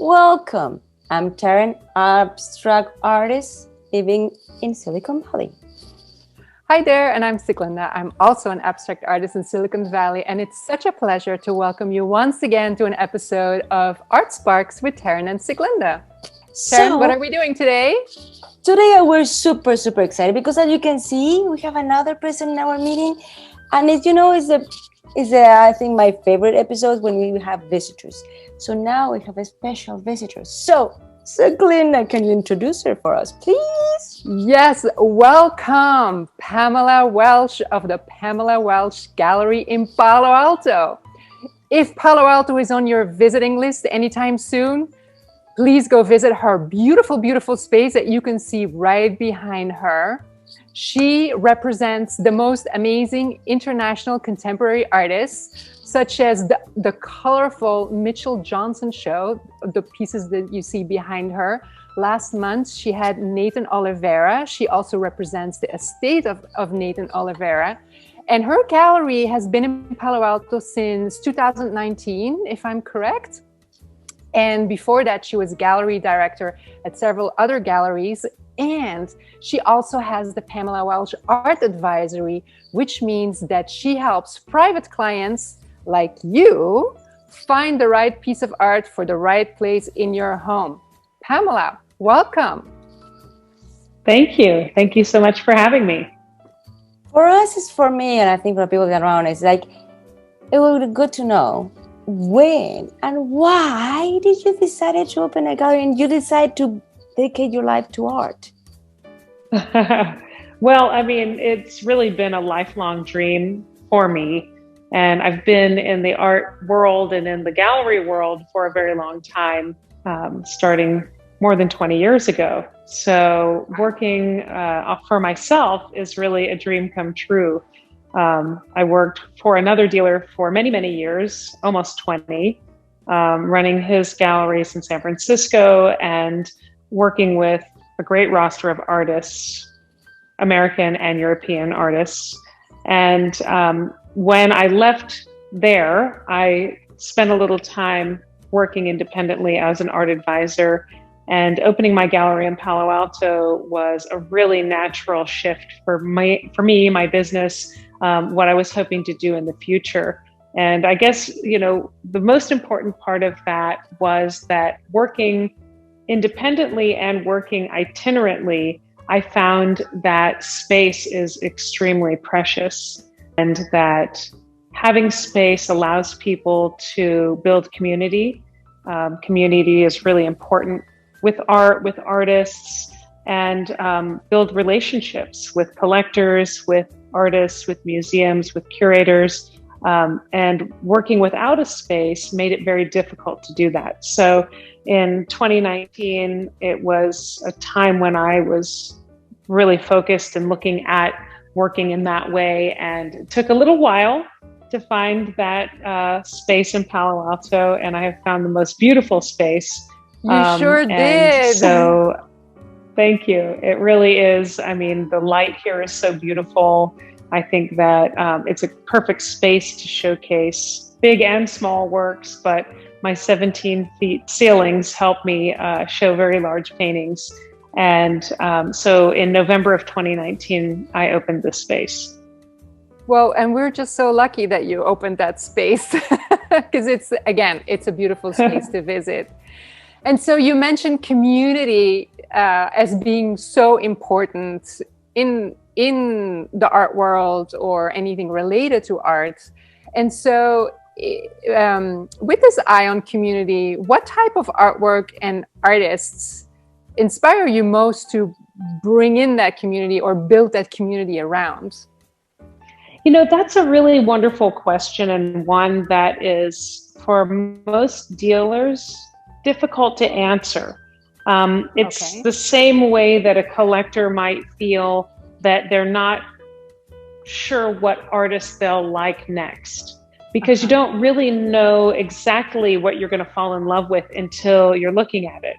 Welcome. I'm Taryn, abstract artist living in Silicon Valley. Hi there, and I'm Sieglinde. I'm also an abstract artist in Silicon Valley, and it's such a pleasure to welcome you once again to an episode of Art Sparks with Taryn and Sieglinde. Taryn, what are we doing today? Today we're super excited because, as you can see, we have another person in our meeting, and is I think my favorite episode when we have visitors. So now we have a special visitor. So Sieglinde, can you introduce her for us, please? Yes, welcome, Pamela Walsh of the Pamela Walsh Gallery in Palo Alto. If Palo Alto is on your visiting list anytime soon, please go visit her beautiful space that you can see right behind her. She represents the most amazing international contemporary artists, such as the colorful Mitchell Johnson show, the pieces that you see behind her. Last month, she had Nathan Oliveira. She also represents the estate of Nathan Oliveira. And her gallery has been in Palo Alto since 2019, if I'm correct. And before that, she was gallery director at several other galleries. And she also has the Pamela Walsh Art Advisory, which means that she helps private clients like you find the right piece of art for the right place in your home. Pamela, welcome. Thank you. Thank you so much for having me. For us, it's for me, and I think for people around, it's like, it would be good to know when and why did you decide to open a gallery and you decide to dedicate your life to art? Well, I mean, it's really been a lifelong dream for me. And I've been in the art world and in the gallery world for a very long time, starting more than 20 years ago. So working for myself is really a dream come true. I worked for another dealer for many years, almost 20, running his galleries in San Francisco and working with a great roster of artists, American and European artists. And when I left there, I spent a little time working independently as an art advisor, and opening my gallery in Palo Alto was a really natural shift for me, my business, what I was hoping to do in the future. And I guess, the most important part of that was that working independently and working itinerantly, I found that space is extremely precious, and that having space allows people to build community. Community is really important with art, with artists, and build relationships with collectors, with artists, with museums, with curators. And working without a space made it very difficult to do that. So in 2019, it was a time when I was really focused and looking at working in that way. And it took a little while to find that space in Palo Alto, and I have found the most beautiful space. You sure did. So thank you. It really is. I mean, the light here is so beautiful. I think that it's a perfect space to showcase big and small works, but my 17 feet ceilings help me show very large paintings. And so in November of 2019, I opened this space. Well, and we're just so lucky that you opened that space because it's a beautiful space to visit. And so you mentioned community as being so important in the art world or anything related to art. And so with this eye on community, what type of artwork and artists inspire you most to bring in that community or build that community around? That's a really wonderful question, and one that is, for most dealers, difficult to answer. It's the same way that a collector might feel that they're not sure what artist they'll like next, because you don't really know exactly what you're going to fall in love with until you're looking at it.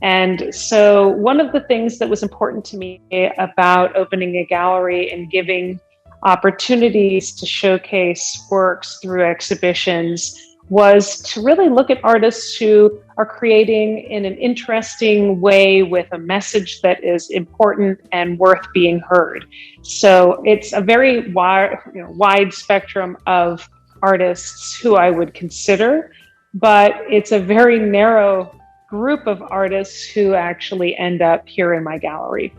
And so one of the things that was important to me about opening a gallery and giving opportunities to showcase works through exhibitions was to really look at artists who are creating in an interesting way with a message that is important and worth being heard. So it's a very wide spectrum of artists who I would consider, but it's a very narrow group of artists who actually end up here in my gallery.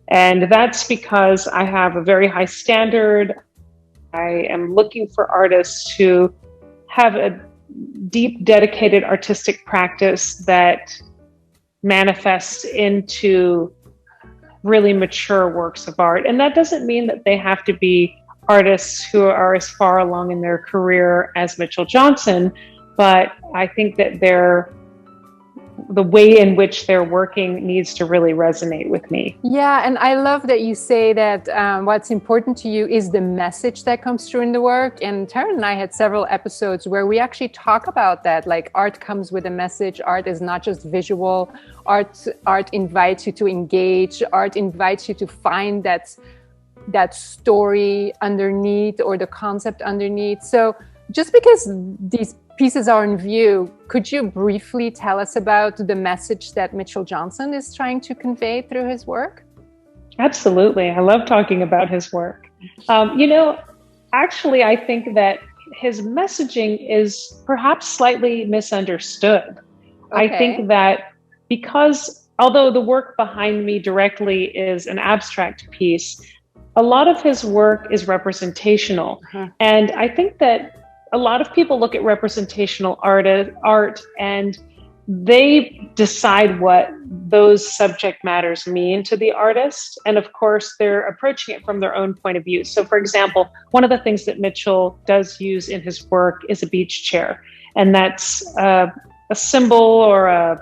And that's because I have a very high standard. I am looking for artists who have a deep, dedicated artistic practice that manifests into really mature works of art. And that doesn't mean that they have to be artists who are as far along in their career as Mitchell Johnson, but I think that the way in which they're working needs to really resonate with me. Yeah, and I love that you say that what's important to you is the message that comes through in the work. And Taryn and I had several episodes where we actually talk about that. Like, art comes with a message. Art is not just visual. Art invites you to engage. Art invites you to find that story underneath, or the concept underneath. So just because these pieces are in view, could you briefly tell us about the message that Mitchell Johnson is trying to convey through his work? Absolutely. I love talking about his work. Actually, I think that his messaging is perhaps slightly misunderstood. Okay. I think that because although the work behind me directly is an abstract piece, a lot of his work is representational. Uh-huh. And I think that a lot of people look at representational art and they decide what those subject matters mean to the artist. And of course, they're approaching it from their own point of view. So for example, one of the things that Mitchell does use in his work is a beach chair. And that's a symbol, or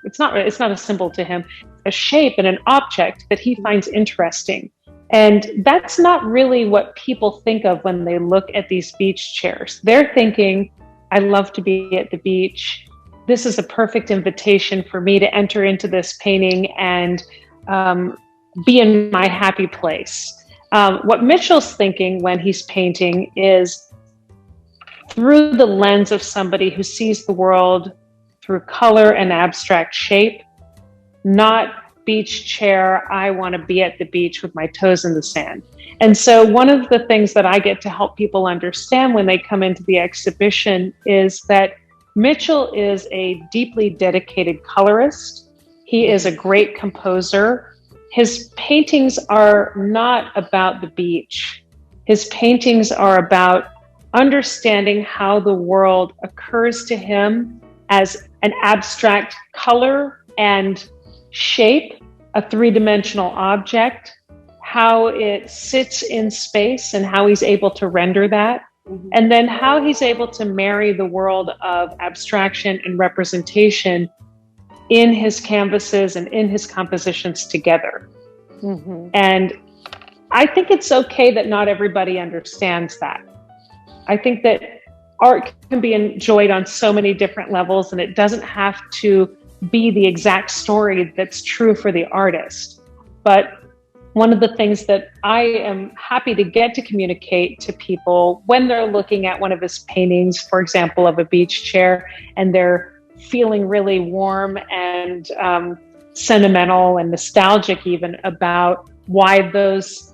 it's not a symbol to him, a shape and an object that he finds interesting. And that's not really what people think of when they look at these beach chairs. They're thinking, I love to be at the beach. This is a perfect invitation for me to enter into this painting and be in my happy place. What Mitchell's thinking when he's painting is through the lens of somebody who sees the world through color and abstract shape, not beach chair, I want to be at the beach with my toes in the sand. And so one of the things that I get to help people understand when they come into the exhibition is that Mitchell is a deeply dedicated colorist. He is a great composer. His paintings are not about the beach. His paintings are about understanding how the world occurs to him as an abstract color and shape, a three-dimensional object, how it sits in space and how he's able to render that, and then how he's able to marry the world of abstraction and representation in his canvases and in his compositions together. Mm-hmm. And I think it's okay that not everybody understands that. I think that art can be enjoyed on so many different levels, and it doesn't have to be the exact story that's true for the artist. But one of the things that I am happy to get to communicate to people when they're looking at one of his paintings, for example, of a beach chair, and they're feeling really warm and sentimental and nostalgic even about why those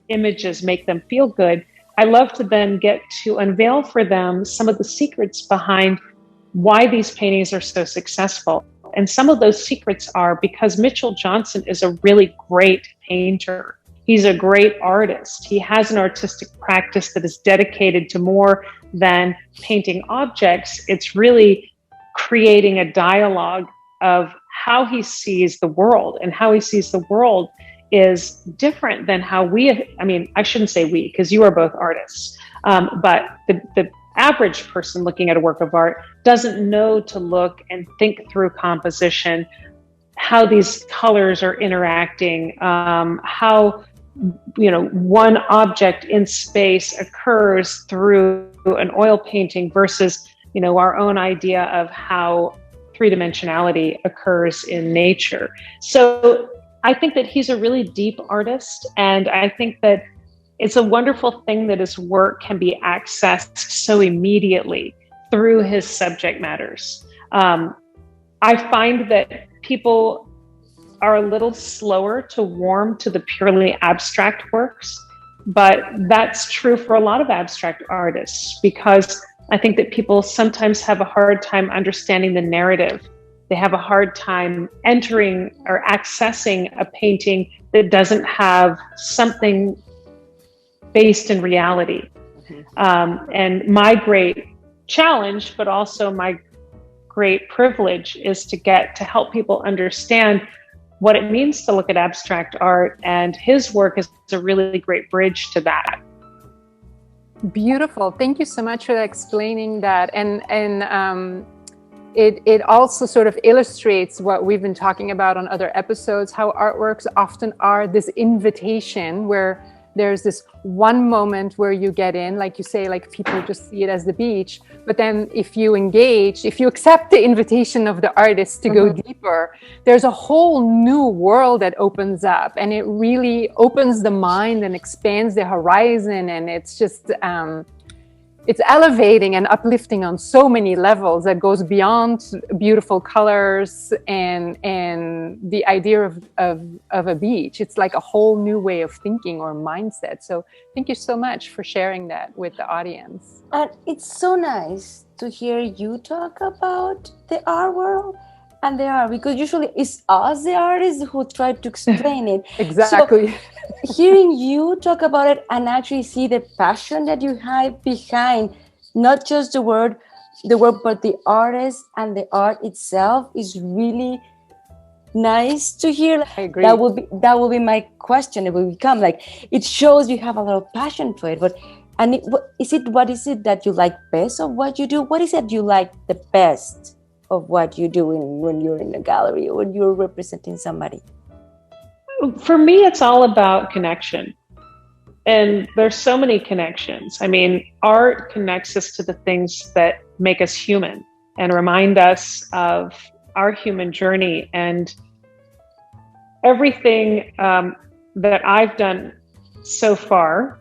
images make them feel good, I love to then get to unveil for them some of the secrets behind why these paintings are so successful. And some of those secrets are because Mitchell Johnson is a really great painter. He's a great artist. He has an artistic practice that is dedicated to more than painting objects. It's really creating a dialogue of how he sees the world, and how he sees the world is different than how I shouldn't say we, because you are both artists, but the average person looking at a work of art doesn't know to look and think through composition, how these colors are interacting, how one object in space occurs through an oil painting versus our own idea of how three-dimensionality occurs in nature. So I think that he's a really deep artist, and I think that it's a wonderful thing that his work can be accessed so immediately through his subject matters. I find that people are a little slower to warm to the purely abstract works, but that's true for a lot of abstract artists, because I think that people sometimes have a hard time understanding the narrative. They have a hard time entering or accessing a painting that doesn't have something based in reality. And my great challenge, but also my great privilege, is to get to help people understand what it means to look at abstract art, and his work is a really great bridge to that. Beautiful. Thank you so much for explaining that. And it also sort of illustrates what we've been talking about on other episodes, how artworks often are this invitation where there's this one moment where you get in, like you say, like people just see it as the beach. But then if you engage, if you accept the invitation of the artist to go deeper, there's a whole new world that opens up, and it really opens the mind and expands the horizon. And it's just, it's elevating and uplifting on so many levels that goes beyond beautiful colors and the idea of a beach. It's like a whole new way of thinking or mindset. So thank you so much for sharing that with the audience. And it's so nice to hear you talk about the art world and the art, because usually it's us, the artists, who try to explain it. Exactly. So, hearing you talk about it and actually see the passion that you have behind not just the work, but the artist and the art itself is really nice to hear. I agree. That will be my question. It will become like, it shows you have a lot of passion to it. But what is it that you like best of what you do? What is it you like the best of what you do when you're in a gallery or when you're representing somebody? For me, it's all about connection. And there's so many connections. I mean, art connects us to the things that make us human and remind us of our human journey. And everything that I've done so far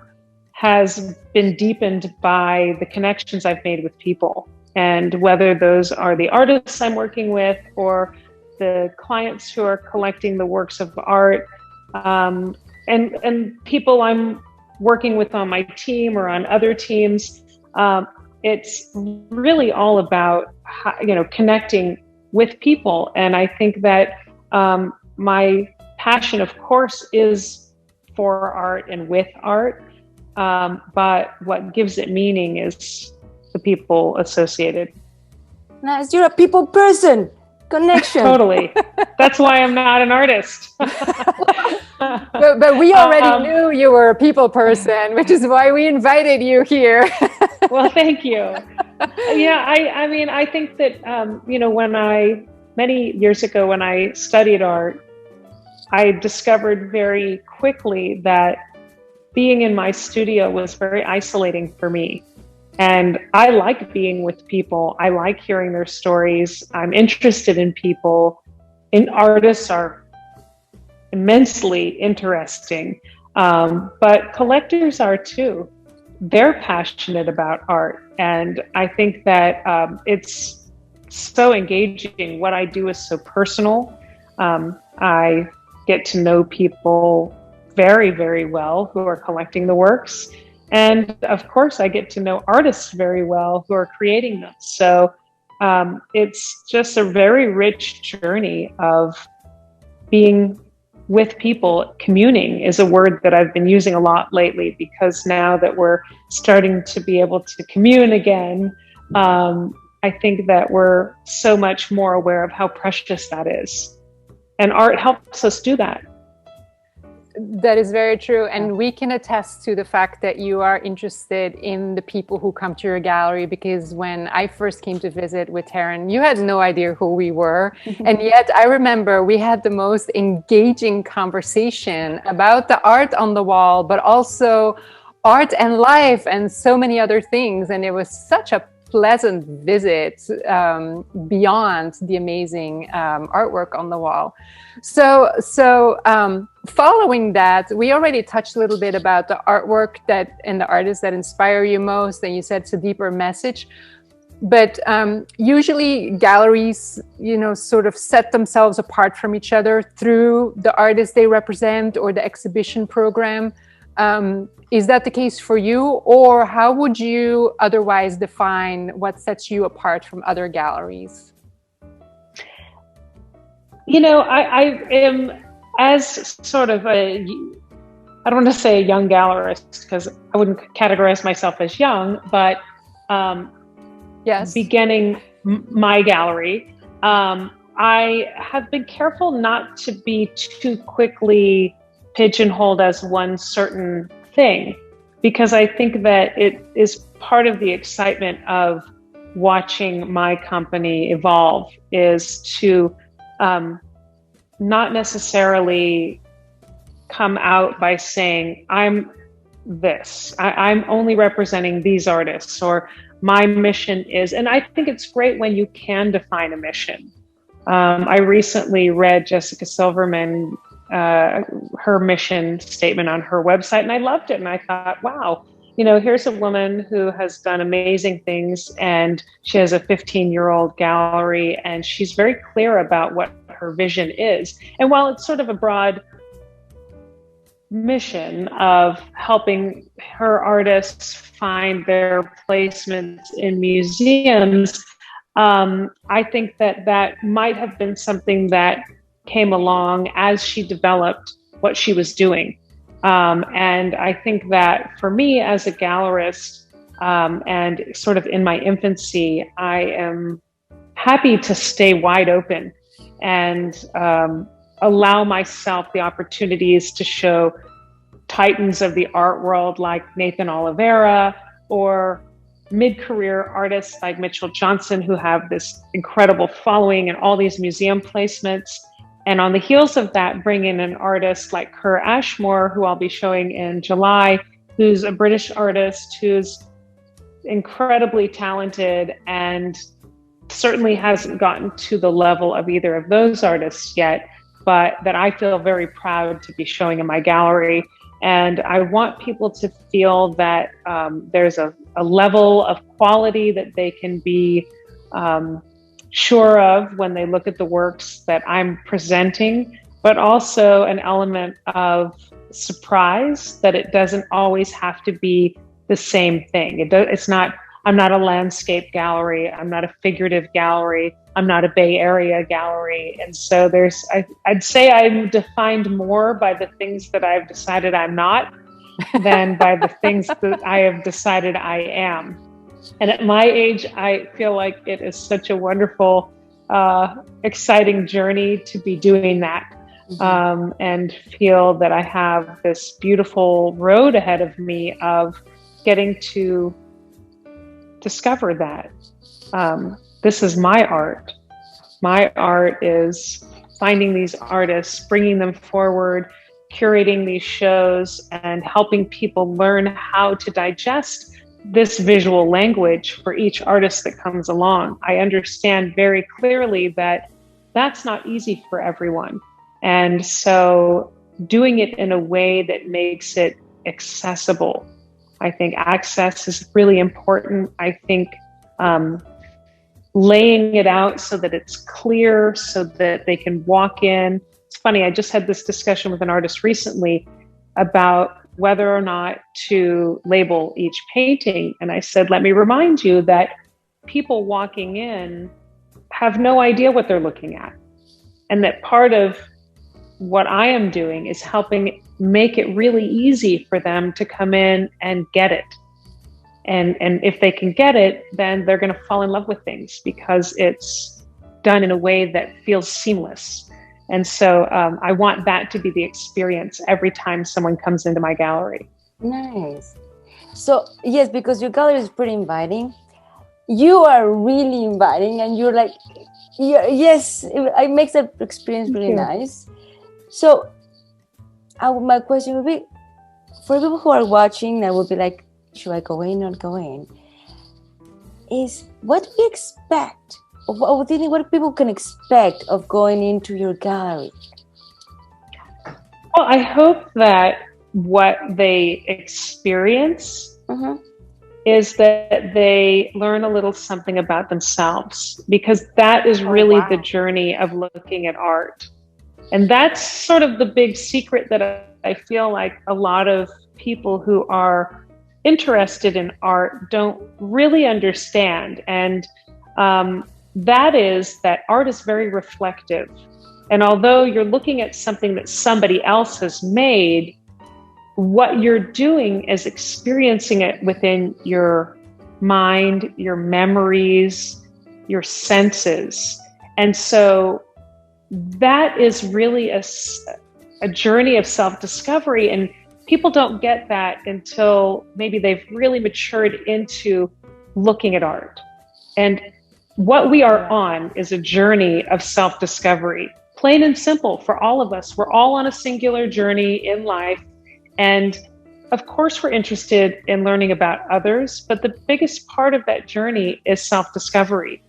has been deepened by the connections I've made with people. And whether those are the artists I'm working with or the clients who are collecting the works of art, and people I'm working with on my team or on other teams, it's really all about connecting with people. And I think that my passion, of course, is for art and with art, but what gives it meaning is the people associated. Nice. You're a people person. Connection. Totally. That's why I'm not an artist. but we already knew you were a people person, which is why we invited you here. Well, thank you. Yeah, I mean, I think that, many years ago when I studied art, I discovered very quickly that being in my studio was very isolating for me. And I like being with people. I like hearing their stories. I'm interested in people. And artists are immensely interesting. But collectors are too. They're passionate about art. And I think that it's so engaging. What I do is so personal. I get to know people very, very well who are collecting the works. And of course, I get to know artists very well who are creating them. So it's just a very rich journey of being with people. Communing is a word that I've been using a lot lately, because now that we're starting to be able to commune again, I think that we're so much more aware of how precious that is. And art helps us do that. That is very true. And we can attest to the fact that you are interested in the people who come to your gallery, because when I first came to visit with Taryn, you had no idea who we were. And yet I remember we had the most engaging conversation about the art on the wall, but also art and life and so many other things. And it was such a pleasant visit beyond the amazing artwork on the wall. So following that, we already touched a little bit about the artwork and the artists that inspire you most, and you said it's a deeper message. But usually galleries, sort of set themselves apart from each other through the artists they represent or the exhibition program. Is that the case for you, or how would you otherwise define what sets you apart from other galleries? I am, as sort of I don't want to say a young gallerist, because I wouldn't categorize myself as young, but yes, beginning my gallery, I have been careful not to be too quickly pigeonholed as one certain thing, because I think that it is part of the excitement of watching my company evolve, is to not necessarily come out by saying, I'm this, I'm only representing these artists, or my mission is, and I think it's great when you can define a mission. I recently read Jessica Silverman, her mission statement on her website, and I loved it. And I thought, wow, here's a woman who has done amazing things, and she has a 15-year-old gallery, and she's very clear about what her vision is. And while it's sort of a broad mission of helping her artists find their placements in museums, I think that might have been something that came along as she developed what she was doing. And I think that for me as a gallerist, and sort of in my infancy, I am happy to stay wide open and allow myself the opportunities to show titans of the art world like Nathan Oliveira, or mid-career artists like Mitchell Johnson, who have this incredible following and all these museum placements. And on the heels of that, bring in an artist like Kerr Ashmore, who I'll be showing in July, who's a British artist who's incredibly talented and certainly hasn't gotten to the level of either of those artists yet, but that I feel very proud to be showing in my gallery. And I want people to feel that there's a level of quality that they can be sure of when they look at the works that I'm presenting, but also an element of surprise, that it doesn't always have to be the same thing. I'm not a landscape gallery. I'm not a figurative gallery. I'm not a Bay Area gallery. And so I'd say I'm defined more by the things that I've decided I'm not than by the things that I have decided I am. And at my age, I feel like it is such a wonderful, exciting journey to be doing that. And feel that I have this beautiful road ahead of me of getting to discover that this is my art. My art is finding these artists, bringing them forward, curating these shows, and helping people learn how to digest this visual language for each artist that comes along. I understand very clearly that that's not easy for everyone. And so doing it in a way that makes it accessible. I think access is really important. I think laying it out so that it's clear, so that they can walk in. It's funny, I just had this discussion with an artist recently about whether or not to label each painting. And I said, let me remind you that people walking in have no idea what they're looking at. And that part of what I am doing is helping make it really easy for them to come in and get it. And if they can get it, then they're going to fall in love with things because it's done in a way that feels seamless. And so I want that to be the experience every time someone comes into my gallery. Nice. So yes, because your gallery is pretty inviting. You are really inviting, and you're like, yes, it makes that experience really nice. So my question would be, for people who are watching, that would be like, should I go in or not go in? Is what do we expect? What do you think? What people can expect of going into your gallery? Well, I hope that what they experience is that they learn a little something about themselves, because that is really the journey of looking at art. And that's sort of the big secret that I feel like a lot of people who are interested in art don't really understand. And that is that art is very reflective. And although you're looking at something that somebody else has made, what you're doing is experiencing it within your mind, your memories, your senses. And so that is really a journey of self-discovery. And people don't get that until maybe they've really matured into looking at art. And what we are on is a journey of self-discovery, plain and simple for all of us. We're all on a singular journey in life. And of course, we're interested in learning about others, but the biggest part of that journey is self-discovery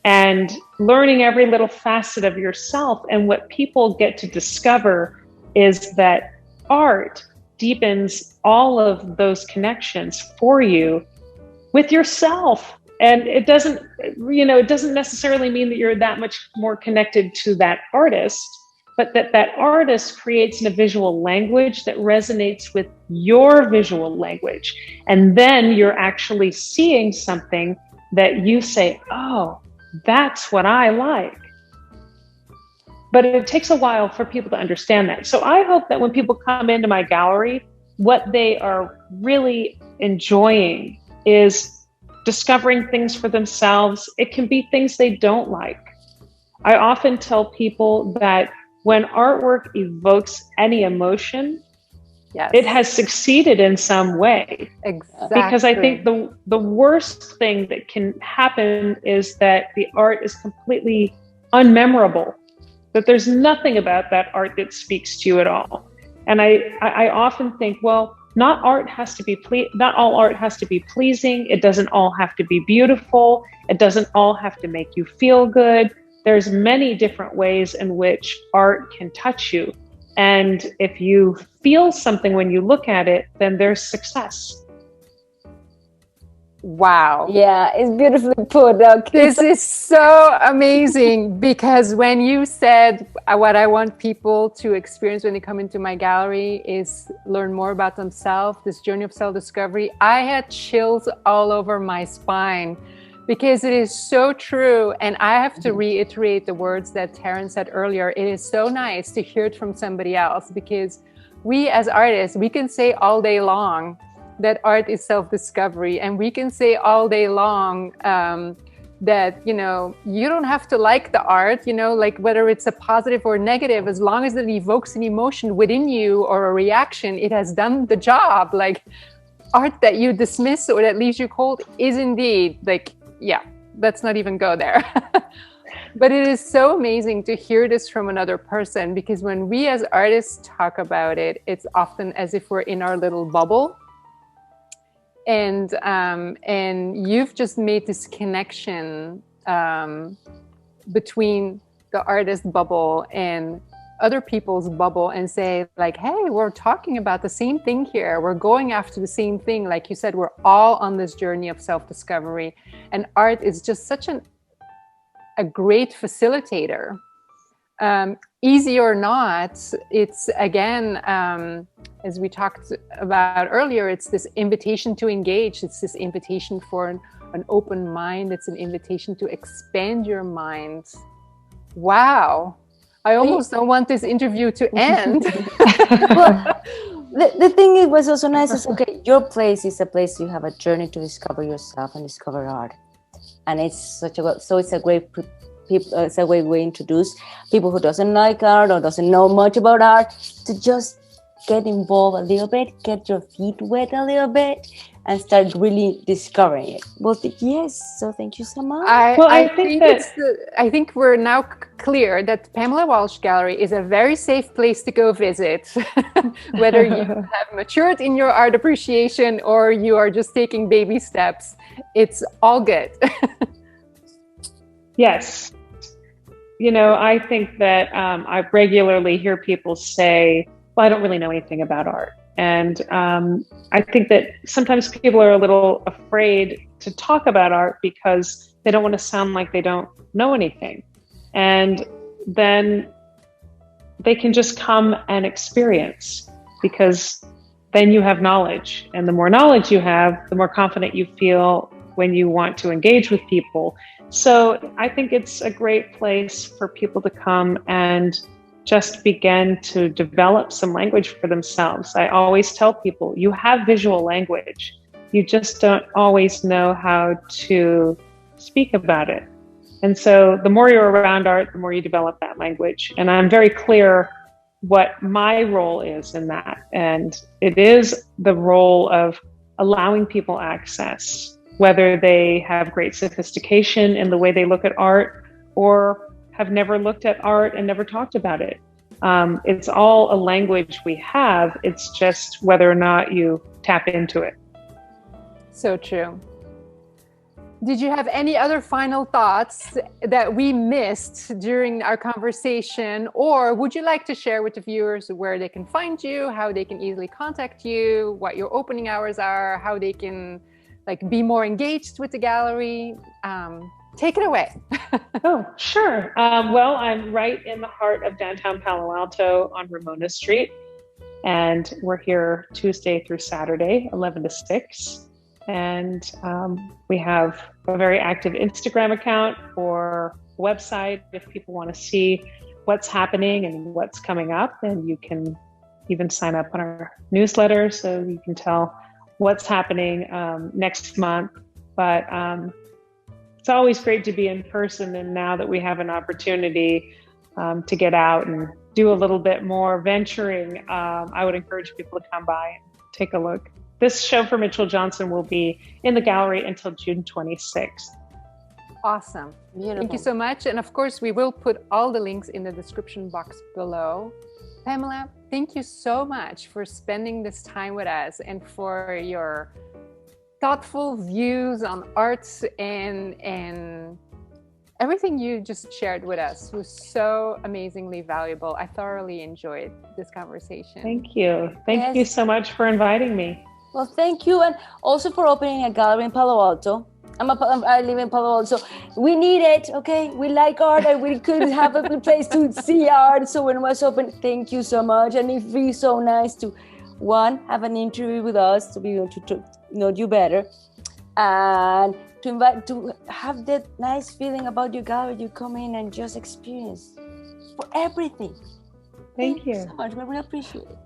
and learning every little facet of yourself. And what people get to discover is that art deepens all of those connections for you with yourself. And it doesn't necessarily mean that you're that much more connected to that artist, but that artist creates a visual language that resonates with your visual language. And then you're actually seeing something that you say, oh, that's what I like. But it takes a while for people to understand that. So I hope that when people come into my gallery, what they are really enjoying is discovering things for themselves. It can be things they don't like. I often tell people that when artwork evokes any emotion, it has succeeded in some way. Exactly. Because I think the worst thing that can happen is that the art is completely unmemorable, that there's nothing about that art that speaks to you at all. And I often think, well, not all art has to be pleasing. It doesn't all have to be beautiful. It doesn't all have to make you feel good. There's many different ways in which art can touch you. And if you feel something when you look at it, then there's success. Wow. Yeah, it's beautifully put. Okay. This is so amazing, because when you said what I want people to experience when they come into my gallery is learn more about themselves, this journey of self-discovery, I had chills all over my spine, because it is so true. And I have to reiterate the words that Taryn said earlier. It is so nice to hear it from somebody else, because we as artists, we can say all day long that art is self-discovery, and we can say all day long that, you don't have to like the art, like whether it's a positive or negative, as long as it evokes an emotion within you or a reaction, it has done the job. Like art that you dismiss or that leaves you cold is indeed let's not even go there. But it is so amazing to hear this from another person, because when we as artists talk about it, it's often as if we're in our little bubble. And you've just made this connection between the artist bubble and other people's bubble, and say like, hey, we're talking about the same thing here. We're going after the same thing. Like you said, we're all on this journey of self-discovery, and art is just such a great facilitator. Easy or not, it's again, as we talked about earlier, it's this invitation to engage. It's this invitation for an open mind. It's an invitation to expand your mind. Wow. I almost don't want this interview to end. Well, the thing it was also nice is, okay, your place is a place you have a journey to discover yourself and discover art. And it's it's a great it's a great way to introduce people who doesn't like art or doesn't know much about art to just get involved a little bit, get your feet wet a little bit, and start really discovering it. Well, yes, so thank you so much. I think we're now clear that Pamela Walsh Gallery is a very safe place to go visit, whether you have matured in your art appreciation or you are just taking baby steps. It's all good. Yes. I think that I regularly hear people say, well, I don't really know anything about art. And I think that sometimes people are a little afraid to talk about art because they don't want to sound like they don't know anything. And then they can just come and experience, because then you have knowledge. And the more knowledge you have, the more confident you feel when you want to engage with people. So I think it's a great place for people to come and just begin to develop some language for themselves. I always tell people, you have visual language. You just don't always know how to speak about it. And so the more you're around art, the more you develop that language. And I'm very clear what my role is in that. And it is the role of allowing people access, whether they have great sophistication in the way they look at art or have never looked at art and never talked about it. It's all a language we have. It's just whether or not you tap into it. So true. Did you have any other final thoughts that we missed during our conversation, or would you like to share with the viewers where they can find you, how they can easily contact you, what your opening hours are, how they can be more engaged with the gallery? Take it away. Oh, sure. Well, I'm right in the heart of downtown Palo Alto on Ramona Street, and we're here Tuesday through Saturday, 11 to 6. And we have a very active Instagram account or website if people want to see what's happening and what's coming up. And you can even sign up on our newsletter so you can tell what's happening next month. But it's always great to be in person. And now that we have an opportunity to get out and do a little bit more venturing, I would encourage people to come by and take a look. This show for Mitchell Johnson will be in the gallery until June 26th. Awesome. Beautiful. Thank you so much. And of course, we will put all the links in the description box below. Pamela, thank you so much for spending this time with us and for your thoughtful views on arts and everything you just shared with us was so amazingly valuable. I thoroughly enjoyed this conversation. Thank you. Thank you so much for inviting me. Well, thank you. And also for opening a gallery in Palo Alto. I live in Palo Alto. We need it, okay? We like art and we could have a good place to see art. So when it was open, thank you so much. And it feels so nice to, have an interview with us, to be able to know you better. And to have that nice feeling about your gallery. You come in and just experience for everything. Thank you so much. We really appreciate it.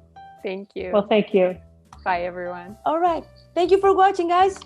Thank you. Well, thank you. Bye, everyone. All right. Thank you for watching, guys.